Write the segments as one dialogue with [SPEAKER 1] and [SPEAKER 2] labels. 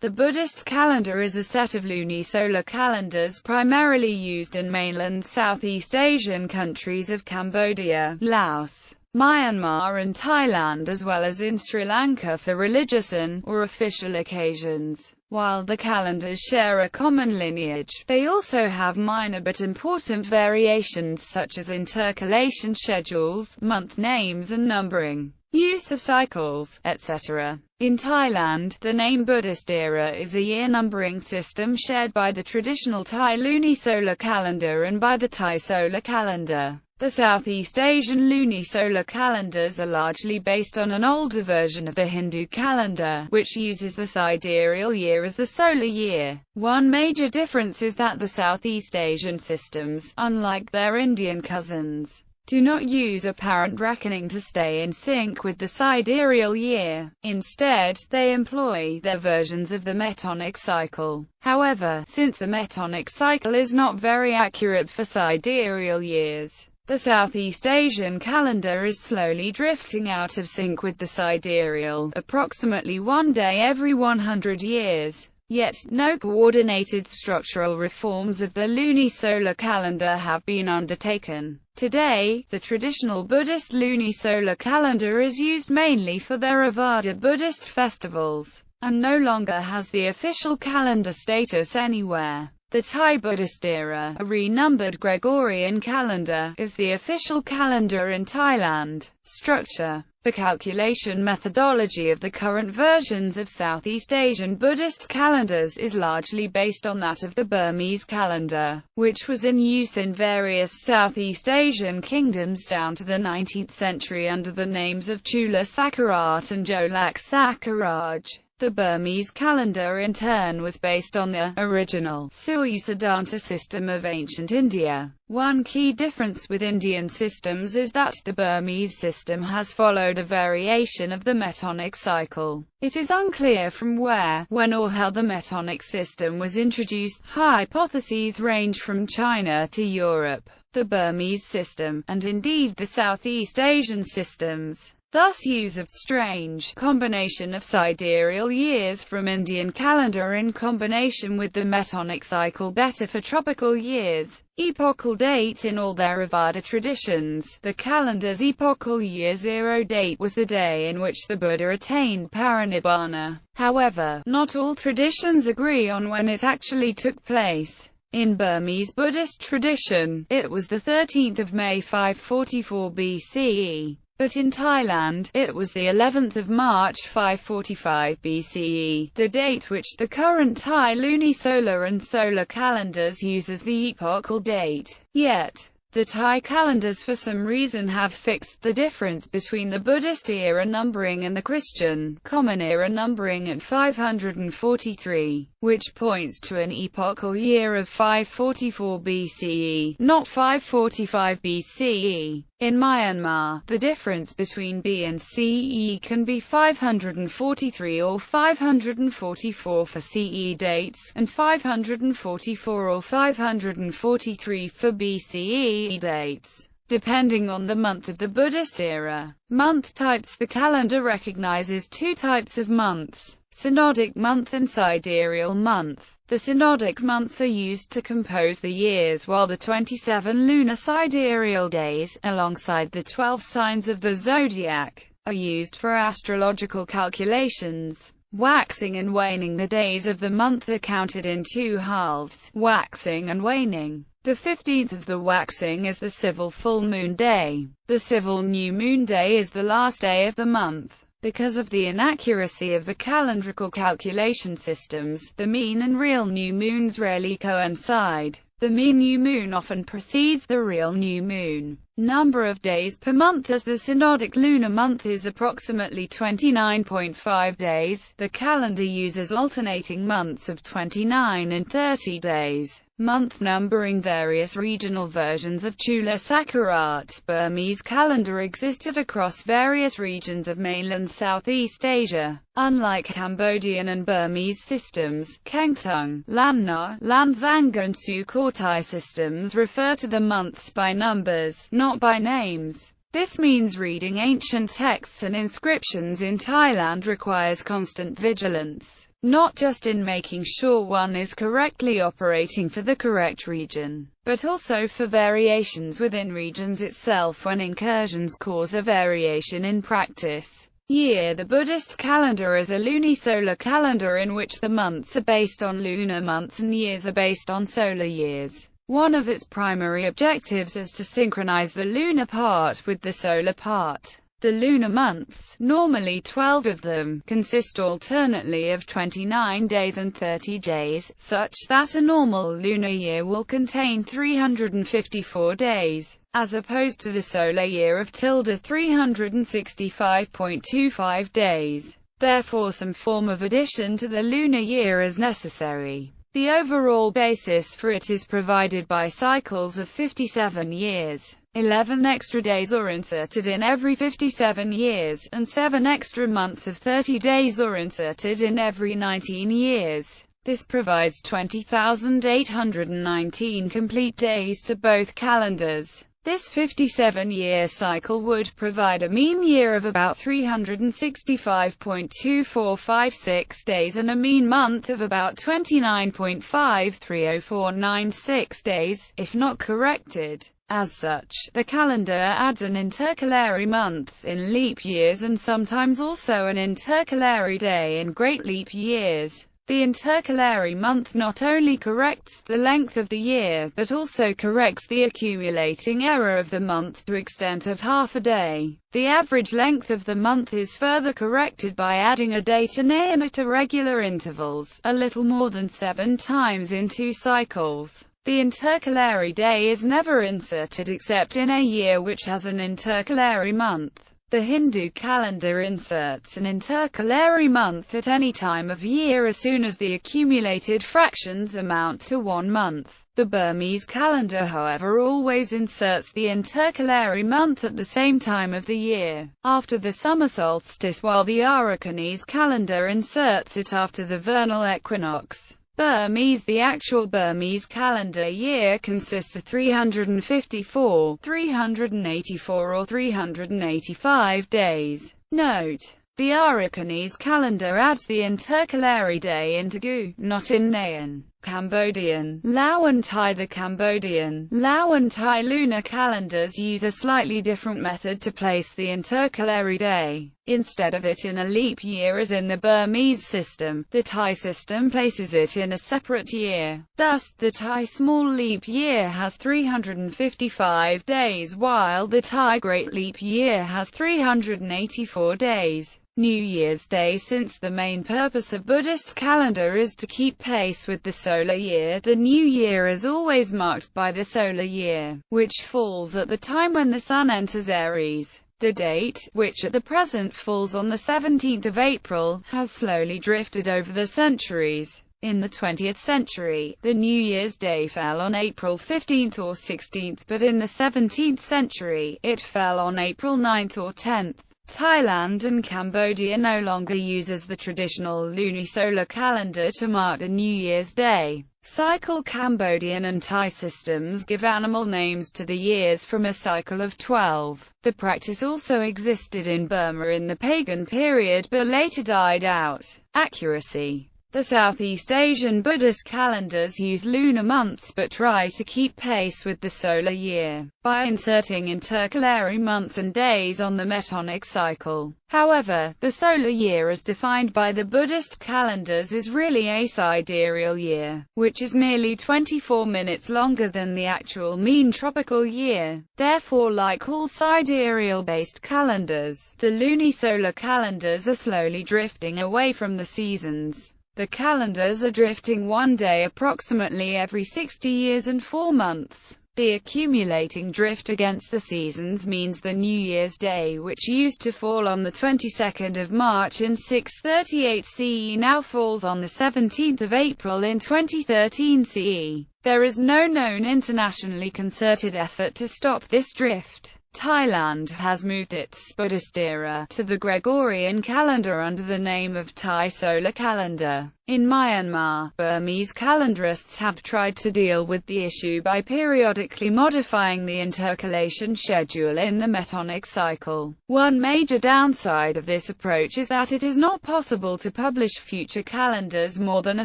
[SPEAKER 1] The Buddhist calendar is a set of lunisolar calendars primarily used in mainland Southeast Asian countries of Cambodia, Laos, Myanmar and Thailand, as well as in Sri Lanka for religious or official occasions. While the calendars share a common lineage, they also have minor but important variations such as intercalation schedules, month names and numbering, use of cycles, etc. In Thailand, the name Buddhist era is a year numbering system shared by the traditional Thai lunisolar calendar and by the Thai solar calendar. The Southeast Asian lunisolar calendars are largely based on an older version of the Hindu calendar, which uses the sidereal year as the solar year. One major difference is that the Southeast Asian systems, unlike their Indian cousins, do not use apparent reckoning to stay in sync with the sidereal year. Instead, they employ their versions of the metonic cycle. However, since the metonic cycle is not very accurate for sidereal years, the Southeast Asian calendar is slowly drifting out of sync with the sidereal, approximately one day every 100 years. Yet, no coordinated structural reforms of the lunisolar calendar have been undertaken. Today, the traditional Buddhist lunisolar calendar is used mainly for Theravada Buddhist festivals, and no longer has the official calendar status anywhere. The Thai Buddhist era, a renumbered Gregorian calendar, is the official calendar in Thailand. Structure. The calculation methodology of the current versions of Southeast Asian Buddhist calendars is largely based on that of the Burmese calendar, which was in use in various Southeast Asian kingdoms down to the 19th century under the names of Chula Sakharat and Jolak Sakharaj. The Burmese calendar in turn was based on the original Surya system of ancient India. One key difference with Indian systems is that the Burmese system has followed a variation of the metonic cycle. It is unclear from where, when or how the metonic system was introduced. Hypotheses range from China to Europe. The Burmese system, and indeed the Southeast Asian systems, thus use a strange combination of sidereal years from Indian calendar in combination with the metonic cycle better for tropical years. Epochal date. In all Theravada traditions, the calendar's epochal year 0 date was the day in which the Buddha attained parinibbana. However, not all traditions agree on when it actually took place. In Burmese Buddhist tradition, it was the 13th of May 544 BCE. But in Thailand, it was the 11th of March 545 BCE, the date which the current Thai lunisolar and solar calendars use as the epochal date. Yet, the Thai calendars for some reason have fixed the difference between the Buddhist era numbering and the Christian, common era numbering at 543, which points to an epochal year of 544 BCE, not 545 BCE. In Myanmar, the difference between B and CE can be 543 or 544 for CE dates, and 544 or 543 for BCE dates, depending on the month of the Buddhist era. Month types. The calendar recognizes two types of months: synodic month and sidereal month. The synodic months are used to compose the years, while the 27 lunar sidereal days, alongside the 12 signs of the zodiac, are used for astrological calculations. Waxing and waning. The days of the month are counted in two halves, waxing and waning. The 15th of the waxing is the civil full moon day. The civil new moon day is the last day of the month. Because of the inaccuracy of the calendrical calculation systems, the mean and real new moons rarely coincide. The mean new moon often precedes the real new moon. Number of days per month. As the synodic lunar month is approximately 29.5 days, the calendar uses alternating months of 29 and 30 days. Month numbering. Various regional versions of Chula Sakharat Burmese calendar existed across various regions of mainland Southeast Asia. Unlike Cambodian and Burmese systems, Kengtung, Lamna, Lanzanga and Sukhothai systems refer to the months by numbers, not by names. This means reading ancient texts and inscriptions in Thailand requires constant vigilance. not just in making sure one is correctly operating for the correct region, but also for variations within regions itself when incursions cause a variation in practice. Year. The Buddhist calendar is a lunisolar calendar in which the months are based on lunar months and years are based on solar years. One of its primary objectives is to synchronize the lunar part with the solar part. The lunar months, normally 12 of them, consist alternately of 29 days and 30 days, such that a normal lunar year will contain 354 days, as opposed to the solar year of 365.25 days. Therefore some form of addition to the lunar year is necessary. The overall basis for it is provided by cycles of 57 years. 11 extra days are inserted in every 57 years, and 7 extra months of 30 days are inserted in every 19 years. This provides 20,819 complete days to both calendars. This 57-year cycle would provide a mean year of about 365.2456 days and a mean month of about 29.530496 days, if not corrected. As such, the calendar adds an intercalary month in leap years and sometimes also an intercalary day in great leap years. The intercalary month not only corrects the length of the year, but also corrects the accumulating error of the month to extent of half a day. The average length of the month is further corrected by adding a day to name at irregular intervals, a little more than 7 times in 2 cycles. The intercalary day is never inserted except in a year which has an intercalary month. The Hindu calendar inserts an intercalary month at any time of year as soon as the accumulated fractions amount to 1 month. The Burmese calendar, however, always inserts the intercalary month at the same time of the year, after the summer solstice, while the Arakanese calendar inserts it after the vernal equinox. The actual Burmese calendar year consists of 354, 384 or 385 days. Note: the Arakanese calendar adds the intercalary day into Gu, not in Nayan. Cambodian, Lao and Thai. The Cambodian, Lao and Thai lunar calendars use a slightly different method to place the intercalary day. Instead of it in a leap year as in the Burmese system, the Thai system places it in a separate year. Thus, the Thai small leap year has 355 days, while the Thai great leap year has 384 days. New Year's Day. Since the main purpose of Buddhist calendar is to keep pace with the solar year, the new year is always marked by the solar year, which falls at the time when the sun enters Aries. The date, which at the present falls on the 17th of April, has slowly drifted over the centuries. In the 20th century, the New Year's Day fell on April 15th or 16th, but in the 17th century, it fell on April 9th or 10th. Thailand and Cambodia no longer uses the traditional lunisolar calendar to mark the New Year's Day cycle. Cambodian and Thai systems give animal names to the years from a cycle of 12. The practice also existed in Burma in the pagan period but later died out. Accuracy. The Southeast Asian Buddhist calendars use lunar months but try to keep pace with the solar year, by inserting intercalary months and days on the metonic cycle. However, the solar year as defined by the Buddhist calendars is really a sidereal year, which is nearly 24 minutes longer than the actual mean tropical year. Therefore, like all sidereal-based calendars, the lunisolar calendars are slowly drifting away from the seasons. The calendars are drifting 1 day approximately every 60 years and 4 months. The accumulating drift against the seasons means the New Year's Day, which used to fall on the 22nd of March in 638 CE, now falls on the 17th of April in 2013 CE. There is no known internationally concerted effort to stop this drift. Thailand has moved its Buddhist era to the Gregorian calendar under the name of Thai solar calendar. In Myanmar, Burmese calendarists have tried to deal with the issue by periodically modifying the intercalation schedule in the metonic cycle. One major downside of this approach is that it is not possible to publish future calendars more than a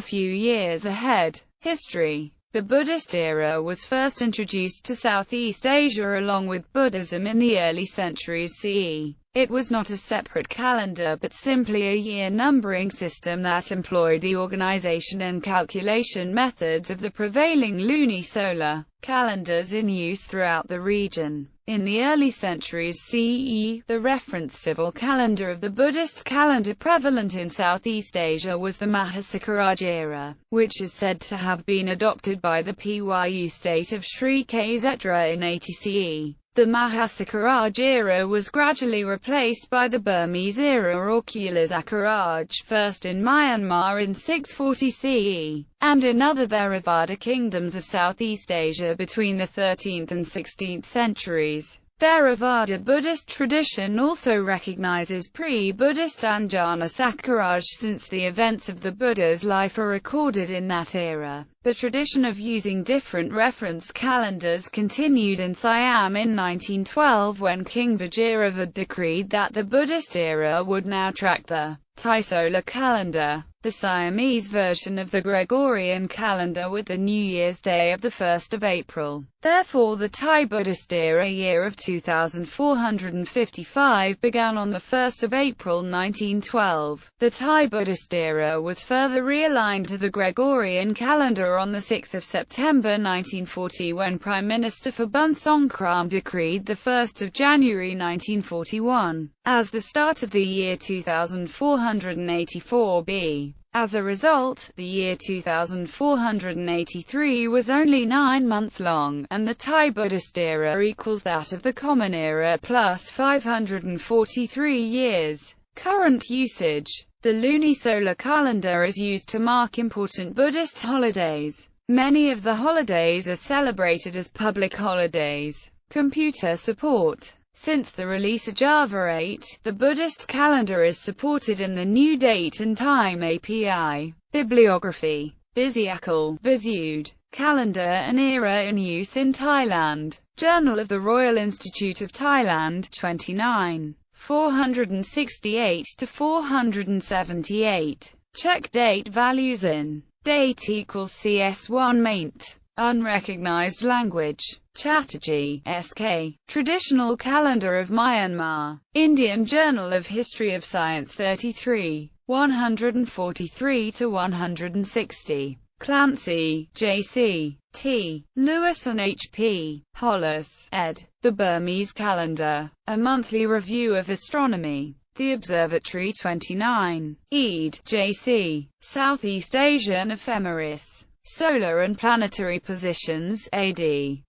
[SPEAKER 1] few years ahead. History. The Buddhist era was first introduced to Southeast Asia along with Buddhism in the early centuries CE. It was not a separate calendar but simply a year numbering system that employed the organization and calculation methods of the prevailing lunisolar calendars in use throughout the region. In the early centuries CE, the reference civil calendar of the Buddhist calendar prevalent in Southeast Asia was the Mahasikaraj era, which is said to have been adopted by the Pyu state of Sri Khetra in 80 CE. The Mahasikaraj era was gradually replaced by the Burmese era or Kula-Sakaraj, first in Myanmar in 640 CE, and in other Theravada kingdoms of Southeast Asia between the 13th and 16th centuries. Theravada Buddhist tradition also recognizes pre-Buddhist Anjana Sakaraj since the events of the Buddha's life are recorded in that era. The tradition of using different reference calendars continued in Siam in 1912 when King Vajiravad decreed that the Buddhist era would now track the Thai solar calendar, the Siamese version of the Gregorian calendar, with the New Year's Day of the 1st of April. Therefore the Thai Buddhist era year of 2455 began on the 1st of April 1912. The Thai Buddhist era was further realigned to the Gregorian calendar on the 6th of September 1940 when Prime Minister Phubun Songkhram decreed the 1st of January 1941 as the start of the year 2484b. As a result, the year 2483 was only 9 months long, and the Thai Buddhist era equals that of the Common Era plus 543 years. Current usage. The lunisolar calendar is used to mark important Buddhist holidays. Many of the holidays are celebrated as public holidays. Computer support. Since the release of Java 8, the Buddhist calendar is supported in the New Date and Time API. Bibliography. Bisyakal, Visyud. Calendar and era in use in Thailand. Journal of the Royal Institute of Thailand, 29. 468-478. Check date values in. Date equals CS1 maint. Unrecognized language. Chatterjee, S.K. Traditional Calendar of Myanmar. Indian Journal of History of Science 33. 143-160. Clancy, J.C. T. Lewis and H.P. Hollis, ed. The Burmese Calendar. A Monthly Review of Astronomy. The Observatory 29. Ede, J.C. Southeast Asian Ephemeris. Solar and Planetary Positions, AD.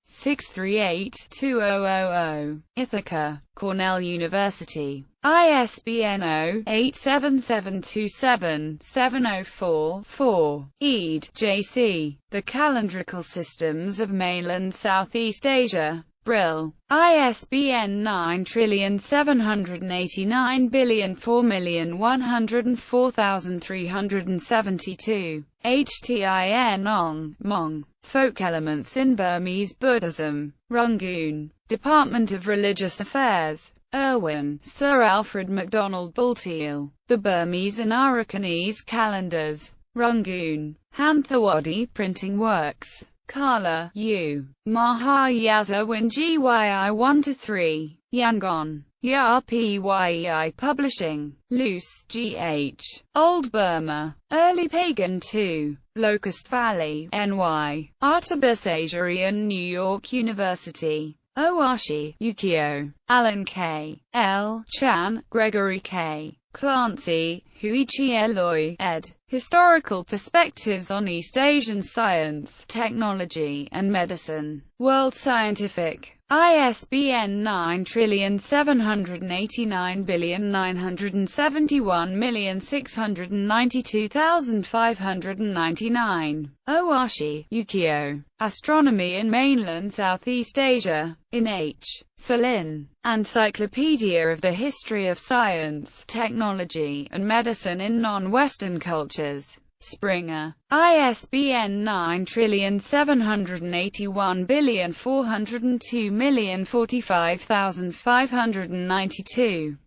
[SPEAKER 1] 638-2000. Ithaca, Cornell University. ISBN 0-87727-704-4. Ede, J.C. The Calendrical Systems of Mainland Southeast Asia. Brill. ISBN 9789004104372. HTIN Ong, Mong. Folk Elements in Burmese Buddhism. Rangoon. Department of Religious Affairs. Irwin, Sir Alfred MacDonald Bulteel. The Burmese and Arakanese Calendars. Rangoon. Hanthawadi Printing Works. Kala, U. Mahayazawin GYI 1-3. Yangon. YA PYEI Publishing. Luce, G.H. Old Burma. Early Pagan 2. Locust Valley, NY. Artibus Asian New York University. Owashi, Yukio. Alan K. L. Chan, Gregory K. Clancy, Huichi Eloy, ed. Historical Perspectives on East Asian Science, Technology, and Medicine. World Scientific. ISBN 9789992,599. Owashi, Yukio. Astronomy in Mainland Southeast Asia. In H. Salin. Encyclopedia of the History of Science, Technology, and Medicine in Non-Western Cultures. Springer. ISBN 978140204555592.